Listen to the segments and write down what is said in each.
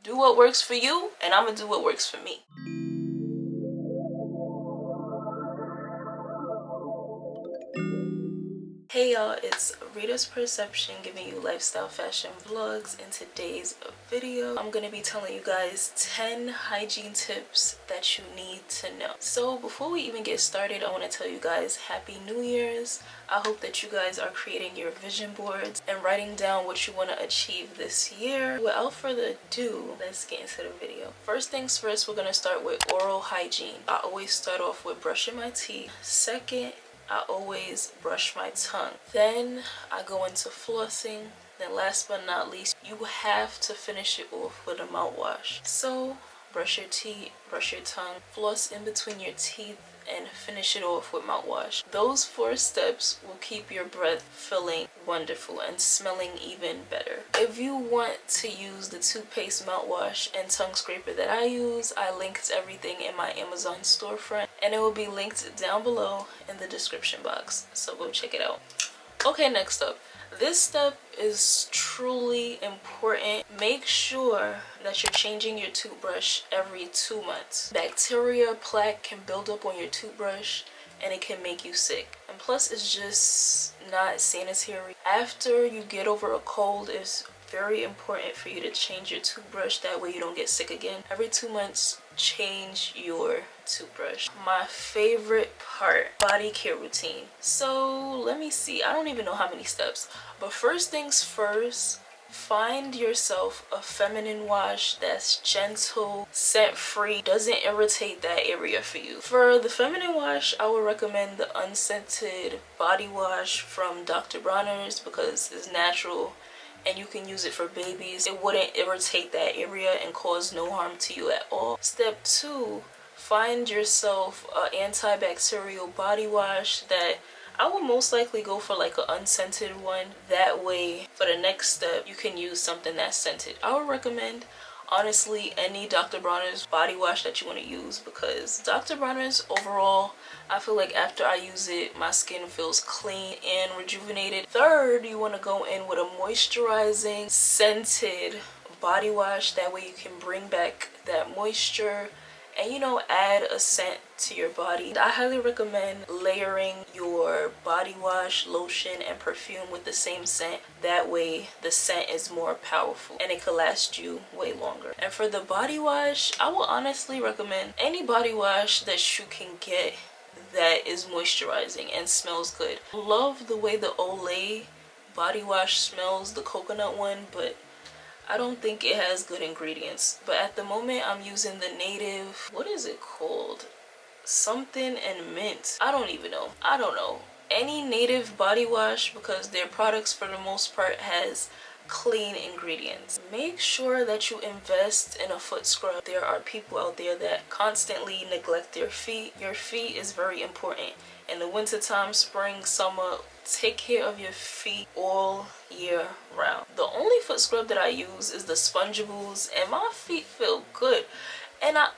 Do what works for you, and I'm gonna do what works for me. Hey y'all, it's RitasPerception giving you lifestyle fashion vlogs. In today's video, I'm going to be telling you guys 10 hygiene tips that you need to know. So before we even get started, I want to tell you guys Happy New Year's. I hope that you guys are creating your vision boards and writing down what you want to achieve this year. Without further ado, let's get into the video. First things first, we're going to start with oral hygiene. I always start off with brushing my teeth. Second, I always brush my tongue. Then I go into flossing. Then last but not least, you have to finish it off with a mouthwash. So brush your teeth, brush your tongue, floss in between your teeth, and finish it off with mouthwash. Those 4 steps will keep your breath feeling wonderful and smelling even better. If you want to use the toothpaste, mouthwash, and tongue scraper that I use, I linked everything in my Amazon storefront, and it will be linked down below in the description box, so go check it out. Okay, next up. This step is truly important. Make sure that you're changing your toothbrush every 2 months. Bacteria, plaque can build up on your toothbrush and it can make you sick. And plus, it's just not sanitary. After you get over a cold, it's very important for you to change your toothbrush. That way you don't get sick again. Every 2 months, change your toothbrush. My favorite part, body care routine. So let me see, I don't even know how many steps, but first things first, find yourself a feminine wash that's gentle, scent free, doesn't irritate that area for you. For the feminine wash, I would recommend the unscented body wash from Dr. Bronner's because it's natural and you can use it for babies. It wouldn't irritate that area and cause no harm to you at all. Step 2, find yourself an antibacterial body wash that I would most likely go for like an unscented one. That way, for the next step, you can use something that's scented. I would recommend, honestly, any Dr. Bronner's body wash that you want to use because Dr. Bronner's overall, I feel like after I use it, my skin feels clean and rejuvenated. Third, you want to go in with a moisturizing, scented body wash. That way you can bring back that moisture and, you know, add a scent to your body. I highly recommend layering your body wash, lotion, and perfume with the same scent. That way the scent is more powerful and it could last you way longer. And for the body wash, I will honestly recommend any body wash that you can get that is moisturizing and smells good. Love the way the Olay body wash smells, the coconut one, but I don't think it has good ingredients. But at the moment I'm using the native, what is it called? Something and mint. I don't even know. I don't know. Any native body wash because their products for the most part has clean ingredients. Make sure that you invest in a foot scrub. There are people out there that constantly neglect their feet. Your feet is very important. In the wintertime, spring, summer, take care of your feet all year round. The only foot scrub that I use is the Spongeables and my feet feel good. And I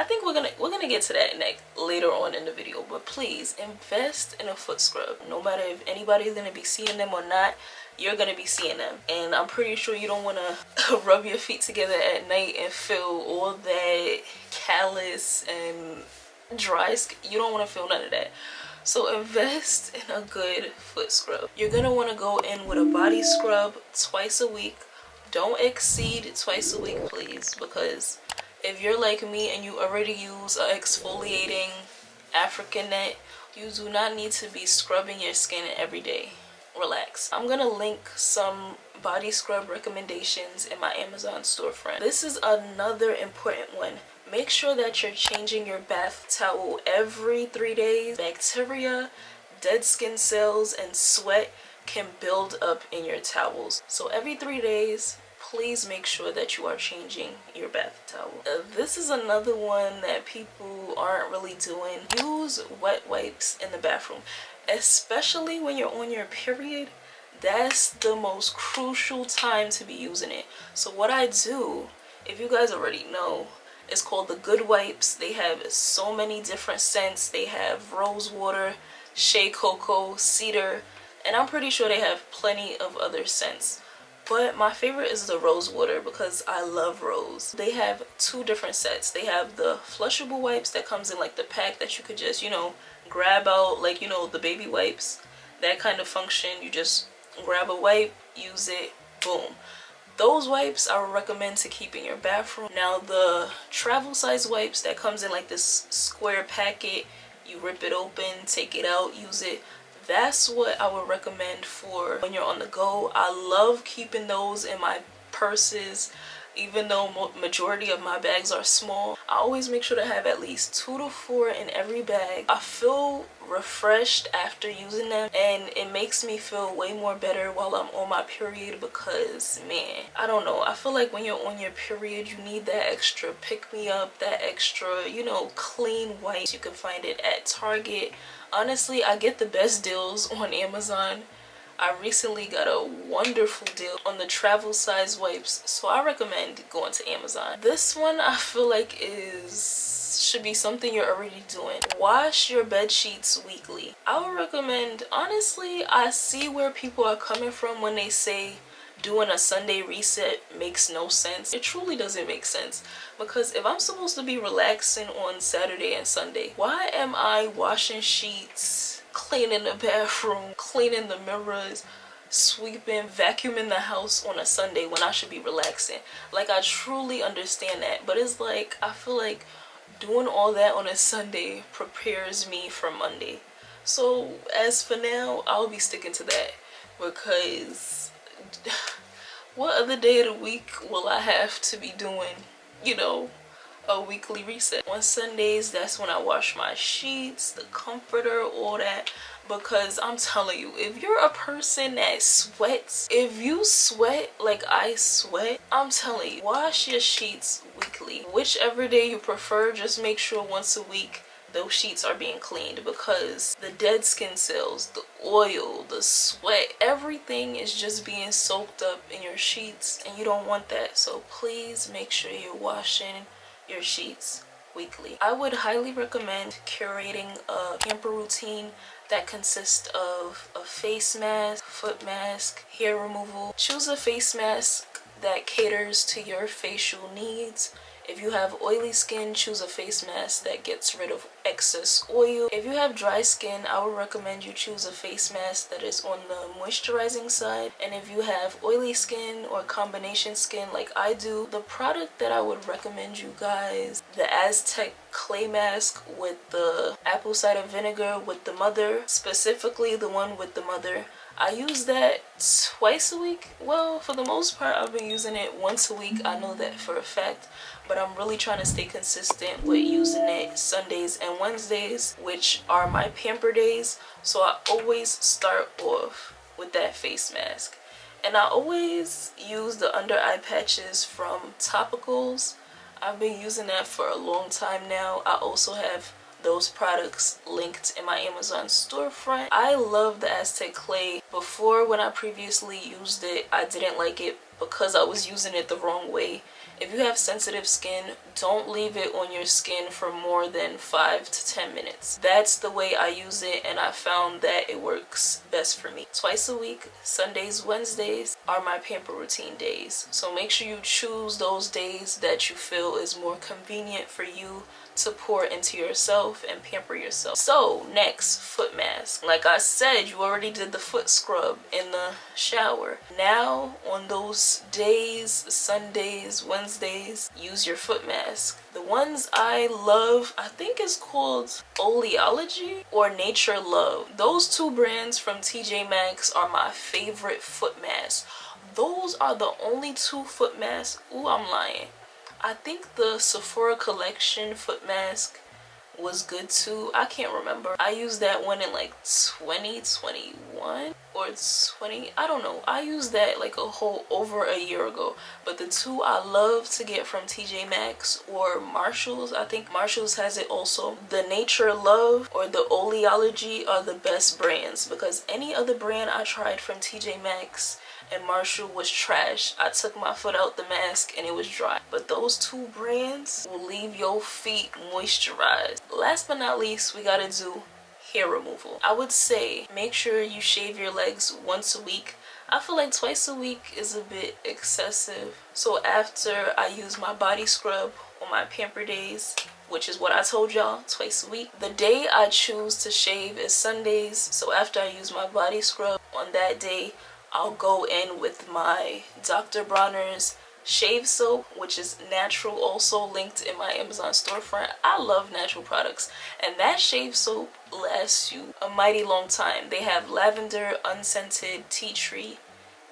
think we're gonna get to that later on in the video, but please invest in a foot scrub. No matter if anybody's gonna be seeing them or not, you're gonna be seeing them. And I'm pretty sure you don't want to rub your feet together at night and feel all that callus and dry skin. You don't want to feel none of that. So invest in a good foot scrub. You're gonna want to go in with a body scrub twice a week. Don't exceed twice a week, please, because if you're like me and you already use an exfoliating African net, you do not need to be scrubbing your skin every day. Relax. I'm gonna link some body scrub recommendations in my Amazon storefront. This is another important one. Make sure that you're changing your bath towel every 3 days. Bacteria, dead skin cells, and sweat can build up in your towels. So every 3 days, please make sure that you are changing your bath towel. This is another one that people aren't really doing. Use wet wipes in the bathroom, especially when you're on your period. That's the most crucial time to be using it. So what I do, if you guys already know, it's called the Good Wipes. They have so many different scents. They have rose water, shea cocoa, cedar, and I'm pretty sure they have plenty of other scents. but my favorite is the rose water because I love rose. They have two different sets. They have the flushable wipes that comes in like the pack that you could just, you know, grab out, like, you know, the baby wipes, that kind of function. You just grab a wipe, use it, boom. Those wipes I would recommend to keep in your bathroom. Now the travel size wipes that comes in like this square packet, you rip it open, take it out, use it. That's what I would recommend for when you're on the go. I love keeping those in my purses. Even though majority of my bags are small, I always make sure to have at least 2 to 4 in every bag. I feel refreshed after using them, and it makes me feel way more better while I'm on my period because, man, I don't know, I feel like when you're on your period, you need that extra pick-me-up, that extra, you know, clean wipes. You can find it at Target. Honestly, I get the best deals on Amazon. I recently got a wonderful deal on the travel size wipes, so I recommend going to Amazon. This one I feel like should be something you're already doing. Wash your bed sheets weekly. I would recommend, honestly, I see where people are coming from when they say doing a Sunday reset makes no sense. It truly doesn't make sense, because if I'm supposed to be relaxing on Saturday and Sunday, why am I washing sheets, cleaning the bathroom, cleaning the mirrors, sweeping, vacuuming the house on a Sunday when I should be relaxing? Like, I truly understand that, but it's like, I feel like doing all that on a Sunday prepares me for Monday. So as for now, I'll be sticking to that, because what other day of the week will I have to be doing, you know, a weekly reset? On Sundays, that's when I wash my sheets, the comforter, all that. Because I'm telling you, if you're a person that sweats, if you sweat like I sweat, I'm telling you, wash your sheets weekly. Whichever day you prefer, just make sure once a week those sheets are being cleaned, because the dead skin cells, the oil, the sweat, everything is just being soaked up in your sheets, and you don't want that. So please make sure you're washing your sheets weekly. I would highly recommend curating a pamper routine that consists of a face mask, foot mask, hair removal. Choose a face mask that caters to your facial needs. If you have oily skin, choose a face mask that gets rid of excess oil. If you have dry skin, I would recommend you choose a face mask that is on the moisturizing side. And if you have oily skin or combination skin like I do, the product that I would recommend you guys, the Aztec clay mask with the apple cider vinegar with the mother, specifically the one with the mother. I use that twice a week. Well, for the most part, I've been using it once a week. I know that for a fact, but I'm really trying to stay consistent with using it Sundays and Wednesdays, which are my pamper days. So I always start off with that face mask. And I always use the under eye patches from Topicals. I've been using that for a long time now. I also have those products linked in my Amazon storefront. I love the Aztec clay. Before, when I previously used it, I didn't like it because I was using it the wrong way. If you have sensitive skin, don't leave it on your skin for more than 5 to 10 minutes. That's the way I use it, and I found that it works best for me. Twice a week, Sundays, Wednesdays, are my pamper routine days. So make sure you choose those days that you feel is more convenient for you to pour into yourself and pamper yourself. So next, foot mask. Like I said, you already did the foot scrub in the shower. Now on those days, Sundays, Wednesdays, use your foot mask. The ones I love, I think it's called Oleology or Nature Love. Those two brands from TJ Maxx are my favorite foot masks. Those are the only two foot masks. Ooh, I'm lying. I think the Sephora collection foot mask was good too. I can't remember. I used that one in like 2021 or 20, I don't know. I used that like over a year ago. But the two I love to get from TJ Maxx or Marshalls, I think Marshalls has it also, the Nature Love or the Oleology are the best brands, because any other brand I tried from TJ Maxx and Marshall was trash. I took my foot out the mask and it was dry. But those two brands will leave your feet moisturized. Last but not least, we gotta do hair removal. I would say make sure you shave your legs once a week. I feel like twice a week is a bit excessive. So after I use my body scrub on my pamper days, which is what I told y'all, twice a week, the day I choose to shave is Sundays. So after I use my body scrub on that day, I'll go in with my Dr. Bronner's shave soap, which is natural, also linked in my Amazon storefront. I love natural products, and that shave soap lasts you a mighty long time. They have lavender, unscented, tea tree,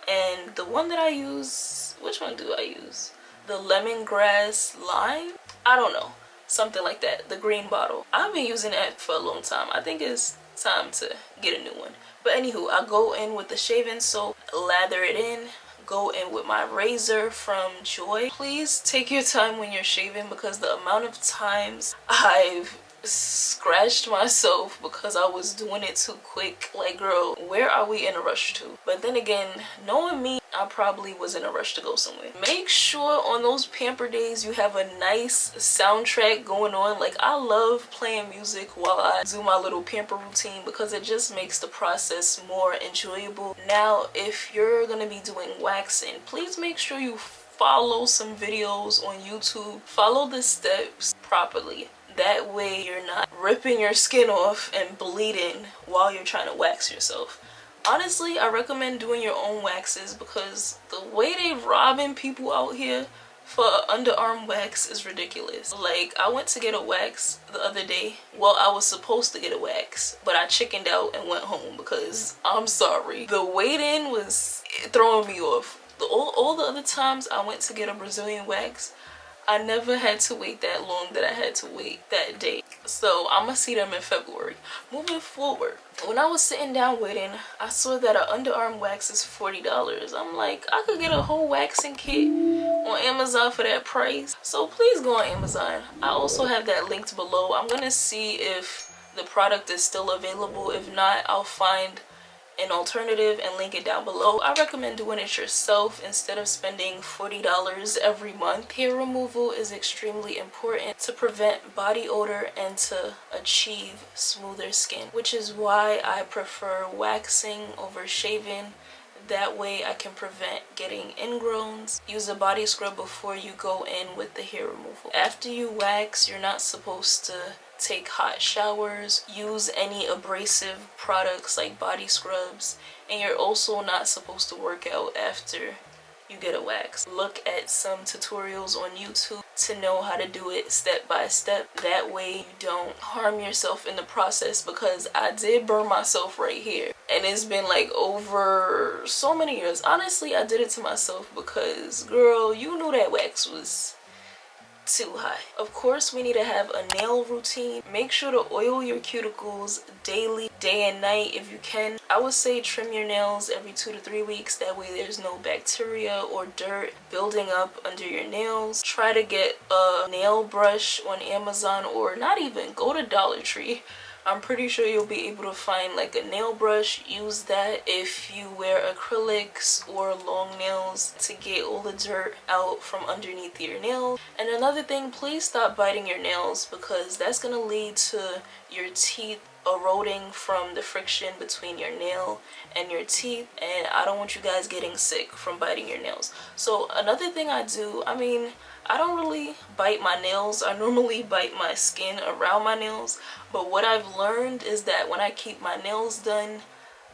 and the one that I use, which one do I use? The lemongrass lime? I don't know, something like that, the green bottle. I've been using that for a long time. I think it's time to get a new one. But anywho, I go in with the shaving soap, lather it in, go in with my razor from Joy. Please take your time when you're shaving, because the amount of times I've scratched myself because I was doing it too quick. Like, girl, where are we in a rush to? But then again, knowing me, I probably was in a rush to go somewhere. Make sure on those pamper days you have a nice soundtrack going on. Like, I love playing music while I do my little pamper routine because it just makes the process more enjoyable. Now, if you're gonna be doing waxing, please make sure you follow some videos on YouTube. Follow the steps properly. That way you're not ripping your skin off and bleeding while you're trying to wax yourself. Honestly, I recommend doing your own waxes because the way they robbing people out here for underarm wax is ridiculous. Like, I went to get a wax the other day. Well, I was supposed to get a wax, but I chickened out and went home because, I'm sorry, the waiting was throwing me off. All the other times I went to get a Brazilian wax, I never had to wait that long that I had to wait that day. So I'm gonna see them in February. Moving forward, when I was sitting down waiting, I saw that an underarm wax is $40. I'm like, I could get a whole waxing kit on Amazon for that price. So please go on Amazon. I also have that linked below. I'm gonna see if the product is still available. If not, I'll find an alternative and link it down below. I recommend doing it yourself instead of spending $40 every month. Hair removal is extremely important to prevent body odor and to achieve smoother skin, which is why I prefer waxing over shaving. That way I can prevent getting ingrowns. Use a body scrub before you go in with the hair removal. After you wax, you're not supposed to take hot showers, use any abrasive products like body scrubs, and you're also not supposed to work out after you get a wax. Look at some tutorials on YouTube to know how to do it step by step. That way you don't harm yourself in the process, because I did burn myself right here, and it's been like over so many years. Honestly, I did it to myself because, girl, you knew that wax was too high. Of course, we need to have a nail routine. Make sure to oil your cuticles daily, day and night if you can. I would say trim your nails every 2 to 3 weeks. That way there's no bacteria or dirt building up under your nails. Try to get a nail brush on Amazon, or not even, go to Dollar Tree. I'm pretty sure you'll be able to find like a nail brush. Use that if you wear acrylics or long nails to get all the dirt out from underneath your nails. And another thing, please stop biting your nails, because that's going to lead to your teeth eroding from the friction between your nail and your teeth, and I don't want you guys getting sick from biting your nails. So another thing I do, I don't really bite my nails. I normally bite my skin around my nails, but what I've learned is that when I keep my nails done,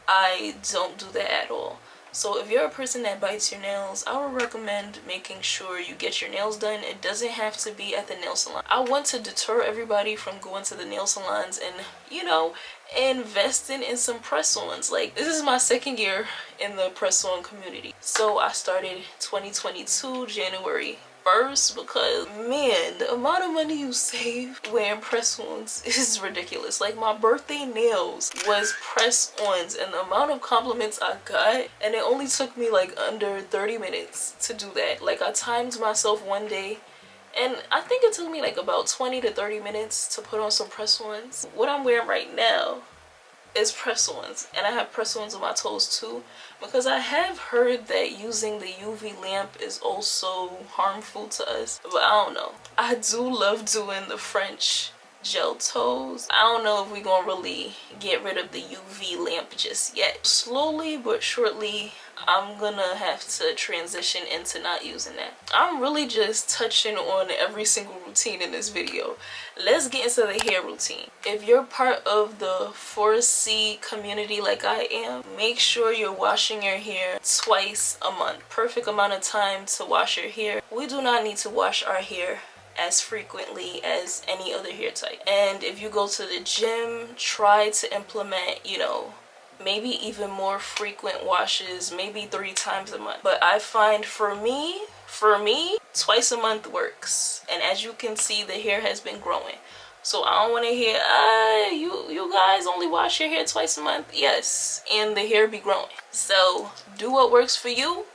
I don't do that at all. So if you're a person that bites your nails, I would recommend making sure you get your nails done. It doesn't have to be at the nail salon. I want to deter everybody from going to the nail salons and, you know, investing in some press-ons. Like, this is my second year in the press-on community. So I started 2022 January 1st, because man, the amount of money you save wearing press-ons is ridiculous. Like, my birthday nails was press-ons, and the amount of compliments I got, and it only took me like under 30 minutes to do that. Like, I timed myself one day, and I think it took me like about 20 to 30 minutes to put on some press-ons. What I'm wearing right now is press-ons, and I have press-ons on my toes too, because I have heard that using the UV lamp is also harmful to us, but I don't know. I do love doing the French gel toes. I don't know if we're gonna really get rid of the UV lamp just yet. Slowly but surely I'm gonna have to transition into not using that. I'm really just touching on every single routine in this video. Let's get into the hair routine. If you're part of the 4C community like I am, make sure you're washing your hair twice a month. Perfect amount of time to wash your hair. We do not need to wash our hair as frequently as any other hair type. And if you go to the gym, try to implement, you know, maybe even more frequent washes, maybe 3 times a month. But I find for me, twice a month works. And as you can see, the hair has been growing. So I don't want to hear, you guys only wash your hair twice a month. Yes, and the hair be growing. So do what works for you,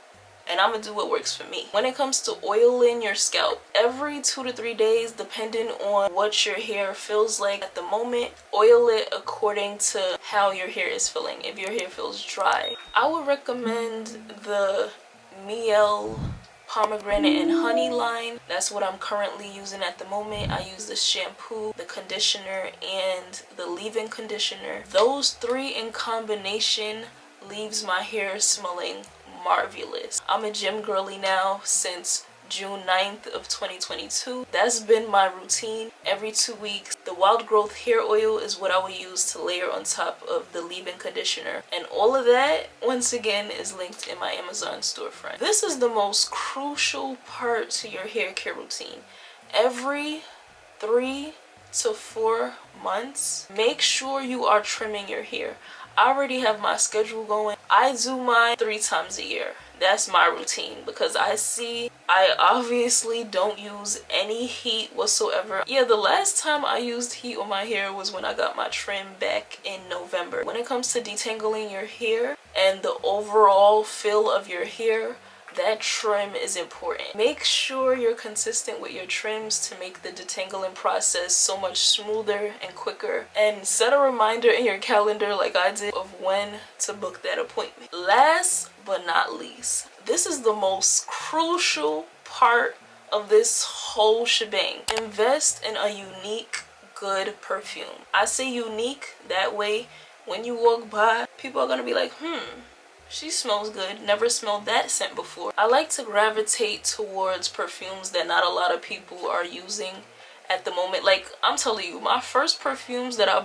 and I'm gonna do what works for me. When it comes to oiling your scalp, every 2 to 3 days, depending on what your hair feels like at the moment, oil it according to how your hair is feeling. If your hair feels dry, I would recommend the Miel pomegranate and honey line. That's what I'm currently using at the moment. I use the shampoo, the conditioner, and the leave-in conditioner. Those 3 in combination leaves my hair smelling marvelous. I'm a gym girly now since June 9th of 2022. That's been my routine every 2 weeks. The wild growth hair oil is what I will use to layer on top of the leave-in conditioner. And all of that, once again, is linked in my Amazon storefront. This is the most crucial part to your hair care routine. Every 3 to 4 months, make sure you are trimming your hair. I already have my schedule going. I do mine 3 times a year. That's my routine because I obviously don't use any heat whatsoever. Yeah, the last time I used heat on my hair was when I got my trim back in November. When it comes to detangling your hair and the overall feel of your hair, that trim is important. Make sure you're consistent with your trims to make the detangling process so much smoother and quicker. And set a reminder in your calendar like I did of when to book that appointment. Last but not least, this is the most crucial part of this whole shebang. Invest in a unique, good perfume. I say unique, that way when you walk by, people are gonna be like, she smells good. Never smelled that scent before. I like to gravitate towards perfumes that not a lot of people are using at the moment. Like, I'm telling you, my first perfumes that I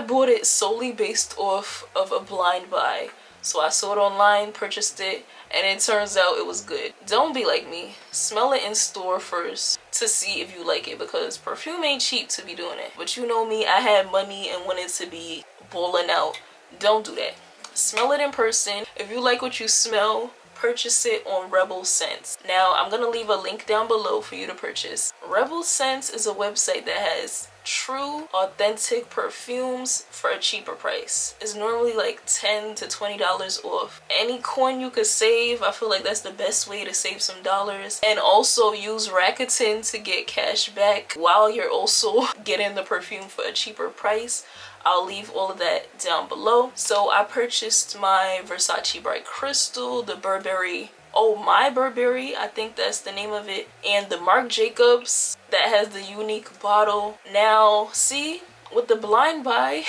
bought it solely based off of a blind buy. So I saw it online, purchased it, and it turns out it was good. Don't be like me. Smell it in store first to see if you like it, because perfume ain't cheap to be doing it. But you know me, I had money and wanted to be balling out. Don't do that. Smell it in person. If you like what you smell, purchase it on Rebel Scents. Now, I'm gonna leave a link down below for you to purchase. Rebel Scents is a website that has true, authentic perfumes for a cheaper price. It's normally like $10 to $20 off. Any coin you could save, I feel like that's the best way to save some dollars. And also use Rakuten to get cash back while you're also getting the perfume for a cheaper price. I'll leave all of that down below. So I purchased my Versace Bright Crystal, the Burberry, My Burberry, I think that's the name of it, and the Marc Jacobs that has the unique bottle. Now, see, with the blind buy,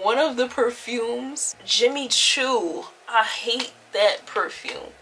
one of the perfumes, Jimmy Choo, I hate that perfume.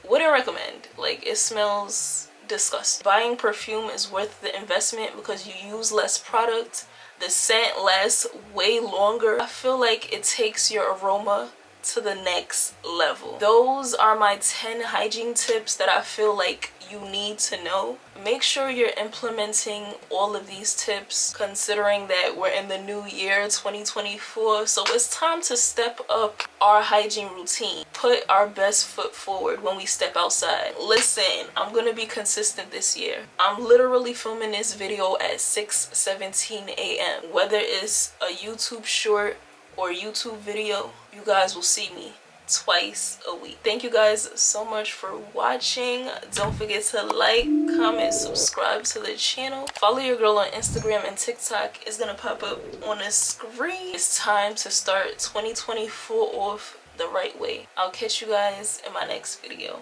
Wouldn't recommend. Like, it smells disgusting. Buying perfume is worth the investment because you use less product. The scent lasts way longer. I feel like it takes your aroma to the next level. Those are my 10 hygiene tips that I feel like you need to know. Make sure you're implementing all of these tips, considering that we're in the new year 2024. So it's time to step up our hygiene routine. Put our best foot forward when we step outside. Listen, I'm gonna be consistent this year. I'm literally filming this video at 6:17 a.m. Whether it's a YouTube short or YouTube video, you guys will see me twice a week. Thank you guys so much for watching. Don't forget to like, comment, subscribe to the channel. Follow your girl on Instagram and TikTok. It's gonna pop up on the screen. It's time to start 2024 off the right way. I'll catch you guys in my next video.